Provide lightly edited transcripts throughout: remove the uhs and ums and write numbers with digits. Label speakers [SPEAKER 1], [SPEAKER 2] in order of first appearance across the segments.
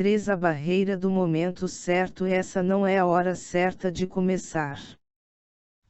[SPEAKER 1] 3 A barreira do momento certo. Essa não é a hora certa de começar.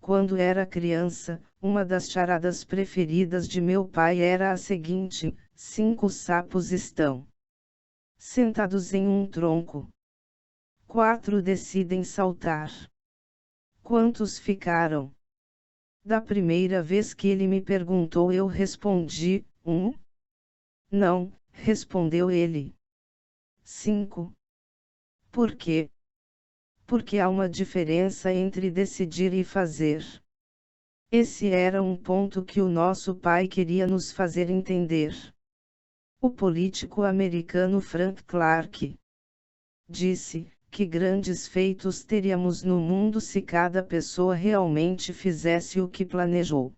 [SPEAKER 1] Quando era criança, uma das charadas preferidas de meu pai era a seguinte: 5 sapos estão sentados em um tronco. 4 decidem saltar. Quantos ficaram? Da primeira vez que ele me perguntou, eu respondi: 1. Não, respondeu ele. 5. Por quê? Porque há uma diferença entre decidir e fazer. Esse era um ponto que o nosso pai queria nos fazer entender. O político americano Frank Clark disse que grandes feitos teríamos no mundo se cada pessoa realmente fizesse o que planejou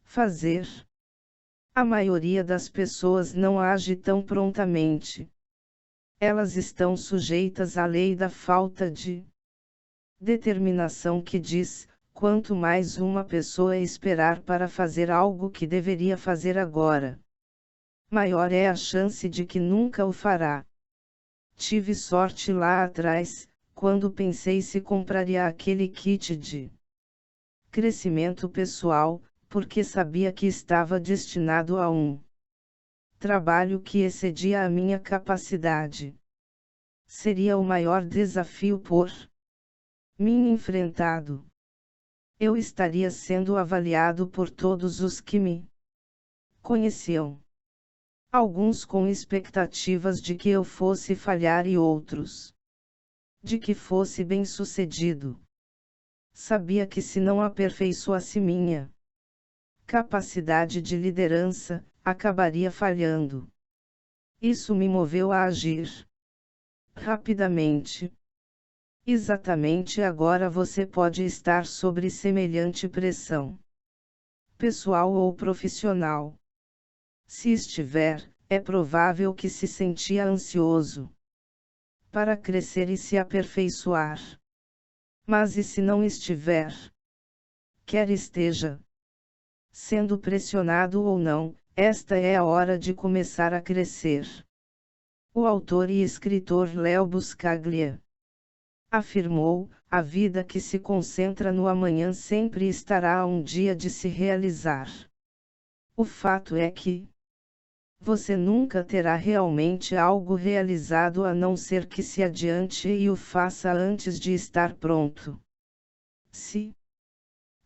[SPEAKER 1] fazer. A maioria das pessoas não age tão prontamente. Elas estão sujeitas à lei da falta de determinação, que diz: quanto mais uma pessoa esperar para fazer algo que deveria fazer agora, maior é a chance de que nunca o fará. Tive sorte lá atrás, quando pensei se compraria aquele kit de crescimento pessoal, porque sabia que estava destinado a um trabalho que excedia a minha capacidade. Seria o maior desafio por mim enfrentado. Eu estaria sendo avaliado por todos os que me conheciam. Alguns com expectativas de que eu fosse falhar e outros de que fosse bem-sucedido. Sabia que se não aperfeiçoasse minha capacidade de liderança, acabaria falhando. Isso me moveu a agir rapidamente. Exatamente agora você pode estar sob semelhante pressão, pessoal ou profissional. Se estiver, é provável que se sentia ansioso para crescer e se aperfeiçoar. Mas e se não estiver? Quer esteja sendo pressionado ou não, esta é a hora de começar a crescer. O autor e escritor Leo Buscaglia afirmou: a vida que se concentra no amanhã sempre estará a um dia de se realizar. O fato é que você nunca terá realmente algo realizado a não ser que se adiante e o faça antes de estar pronto. Se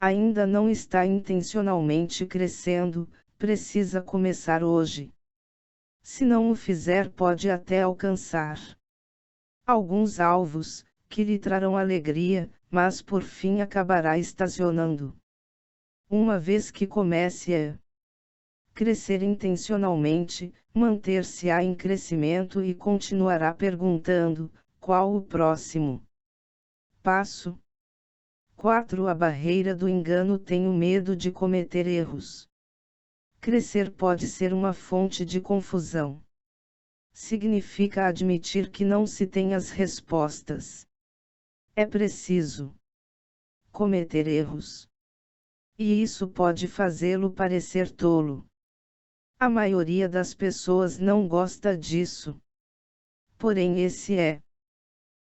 [SPEAKER 1] ainda não está intencionalmente crescendo, precisa começar hoje. Se não o fizer, pode até alcançar alguns alvos, que lhe trarão alegria, mas por fim acabará estacionando. Uma vez que comece a crescer intencionalmente, manter-se-á em crescimento e continuará perguntando: qual o próximo passo? 4 A barreira do engano. Tenho medo de cometer erros. Crescer pode ser uma fonte de confusão. Significa admitir que não se tem as respostas. É preciso cometer erros. E isso pode fazê-lo parecer tolo. A maioria das pessoas não gosta disso. Porém, esse é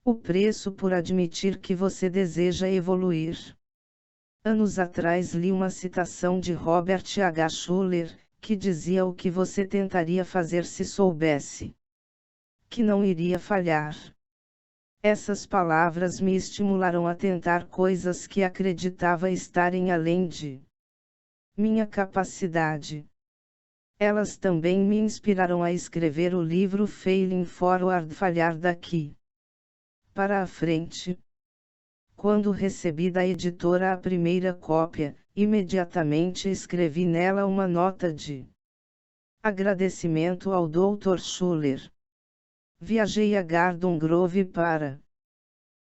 [SPEAKER 1] o preço por admitir que você deseja evoluir. Anos atrás li uma citação de Robert H. Schuller, que dizia: o que você tentaria fazer se soubesse que não iria falhar. Essas palavras me estimularam a tentar coisas que acreditava estarem além de minha capacidade. Elas também me inspiraram a escrever o livro Failing Forward, Falhar daqui para a frente. Quando recebi da editora a primeira cópia, imediatamente escrevi nela uma nota de agradecimento ao Dr. Schuller. Viajei a Garden Grove para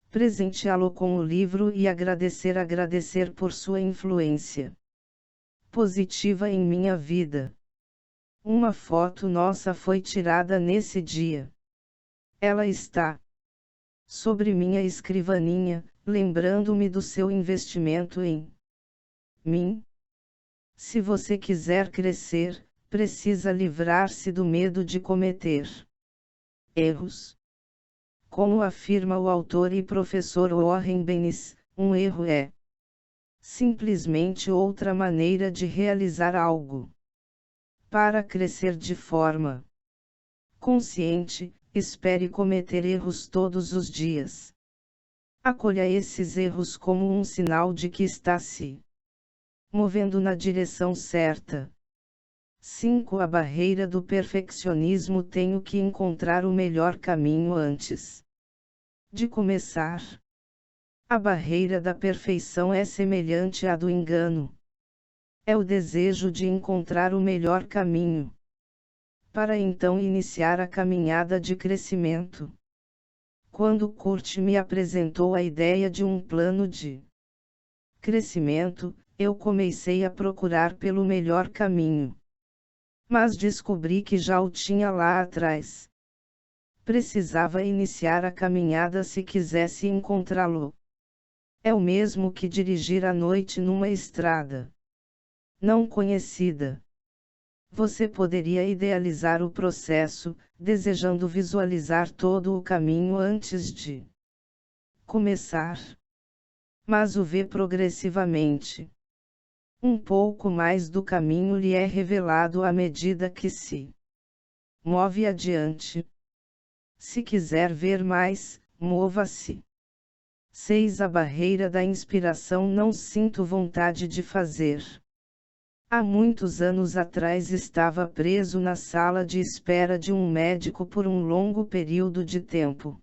[SPEAKER 1] presenteá-lo com o livro e agradecer por sua influência positiva em minha vida. Uma foto nossa foi tirada nesse dia. Ela está sobre minha escrivaninha, lembrando-me do seu investimento em mim. Se você quiser crescer, precisa livrar-se do medo de cometer erros. Como afirma o autor e professor Warren Bennis, um erro é simplesmente outra maneira de realizar algo. Para crescer de forma consciente, espere cometer erros todos os dias. Acolha esses erros como um sinal de que está se movendo na direção certa. 5. A barreira do perfeccionismo. Tenho que encontrar o melhor caminho antes de começar. A barreira da perfeição é semelhante à do engano. É o desejo de encontrar o melhor caminho, para então iniciar a caminhada de crescimento. Quando Kurt me apresentou a ideia de um plano de crescimento, eu comecei a procurar pelo melhor caminho. Mas descobri que já o tinha lá atrás. Precisava iniciar a caminhada se quisesse encontrá-lo. É o mesmo que dirigir à noite numa estrada não conhecida. Você poderia idealizar o processo, desejando visualizar todo o caminho antes de começar. Mas o vê progressivamente. Um pouco mais do caminho lhe é revelado à medida que se move adiante. Se quiser ver mais, mova-se. 6. A barreira da inspiração. Não sinto vontade de fazer. Há muitos anos atrás estava preso na sala de espera de um médico por um longo período de tempo.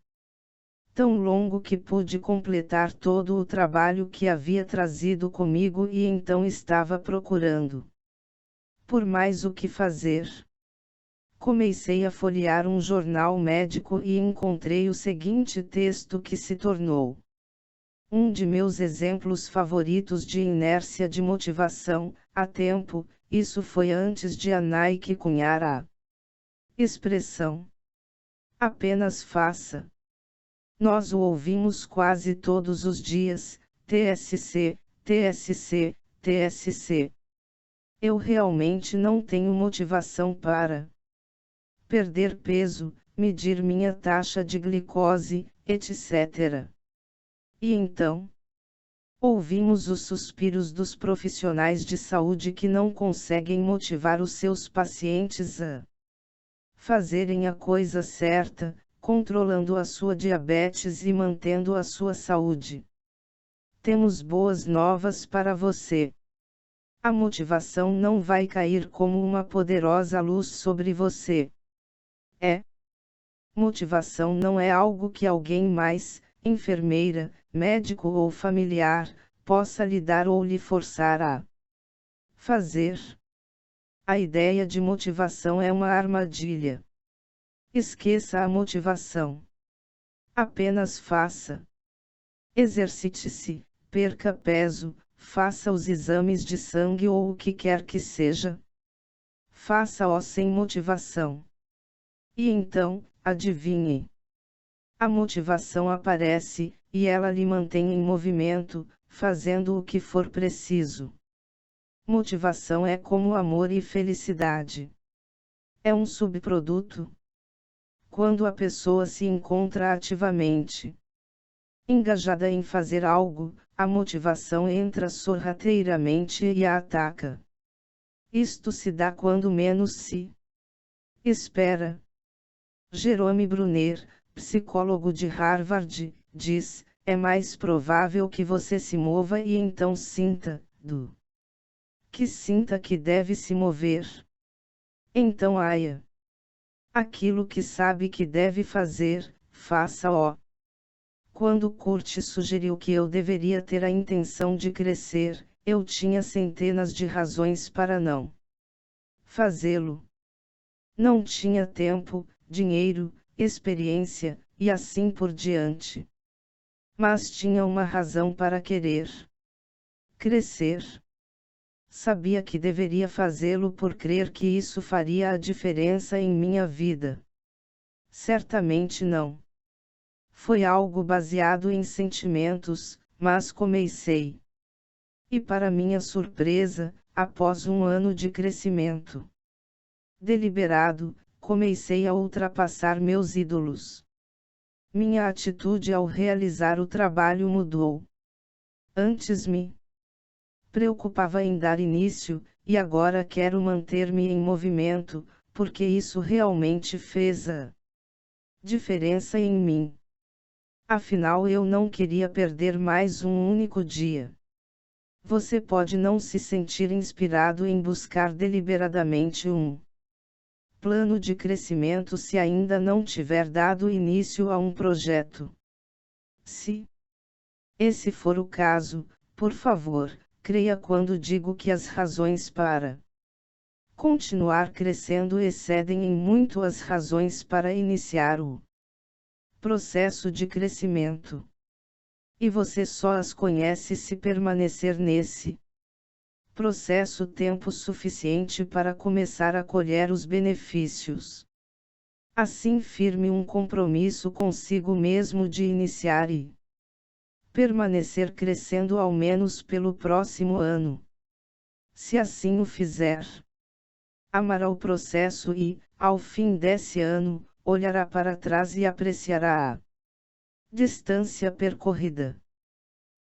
[SPEAKER 1] Tão longo que pude completar todo o trabalho que havia trazido comigo e então estava procurando por mais o que fazer. Comecei a folhear um jornal médico e encontrei o seguinte texto que se tornou um de meus exemplos favoritos de inércia de motivação. Há tempo, isso foi antes de a Nike cunhar a expressão apenas faça. Nós o ouvimos quase todos os dias: TSC, TSC, TSC. Eu realmente não tenho motivação para perder peso, medir minha taxa de glicose, etc. E então? Ouvimos os suspiros dos profissionais de saúde que não conseguem motivar os seus pacientes a fazerem a coisa certa, controlando a sua diabetes e mantendo a sua saúde. Temos boas novas para você. A motivação não vai cair como uma poderosa luz sobre você. Motivação não é algo que alguém mais, enfermeira, médico ou familiar, possa lhe dar ou lhe forçar a fazer. A ideia de motivação é uma armadilha. Esqueça a motivação. Apenas faça. Exercite-se, perca peso, faça os exames de sangue ou o que quer que seja. Faça-o sem motivação. E então, adivinhe. A motivação aparece, e ela lhe mantém em movimento, fazendo o que for preciso. Motivação é como amor e felicidade. É um subproduto. Quando a pessoa se encontra ativamente engajada em fazer algo, a motivação entra sorrateiramente e a ataca. Isto se dá quando menos se espera. Jerome Bruner, psicólogo de Harvard, diz: é mais provável que você se mova e então sinta, do que sinta que deve se mover. Então haja aquilo que sabe que deve fazer, faça-o. Quando Kurt sugeriu que eu deveria ter a intenção de crescer, eu tinha centenas de razões para não fazê-lo. Não tinha tempo, dinheiro, experiência, e assim por diante. Mas tinha uma razão para querer crescer. Sabia que deveria fazê-lo por crer que isso faria a diferença em minha vida. Certamente não. Foi algo baseado em sentimentos, mas comecei. E para minha surpresa, após um ano de crescimento deliberado, comecei a ultrapassar meus ídolos. minha atitude ao realizar o trabalho mudou. Antes me preocupava em dar início, e agora quero manter-me em movimento, porque isso realmente fez a diferença em mim. Afinal, eu não queria perder mais um único dia. Você pode não se sentir inspirado em buscar deliberadamente um plano de crescimento se ainda não tiver dado início a um projeto. Se esse for o caso, por favor, creia quando digo que as razões para continuar crescendo excedem em muito as razões para iniciar o processo de crescimento. E você só as conhece se permanecer nesse processo tempo suficiente para começar a colher os benefícios. Assim, firme um compromisso consigo mesmo de iniciar e permanecer crescendo ao menos pelo próximo ano. Se assim o fizer, amará o processo e, ao fim desse ano, olhará para trás e apreciará a distância percorrida.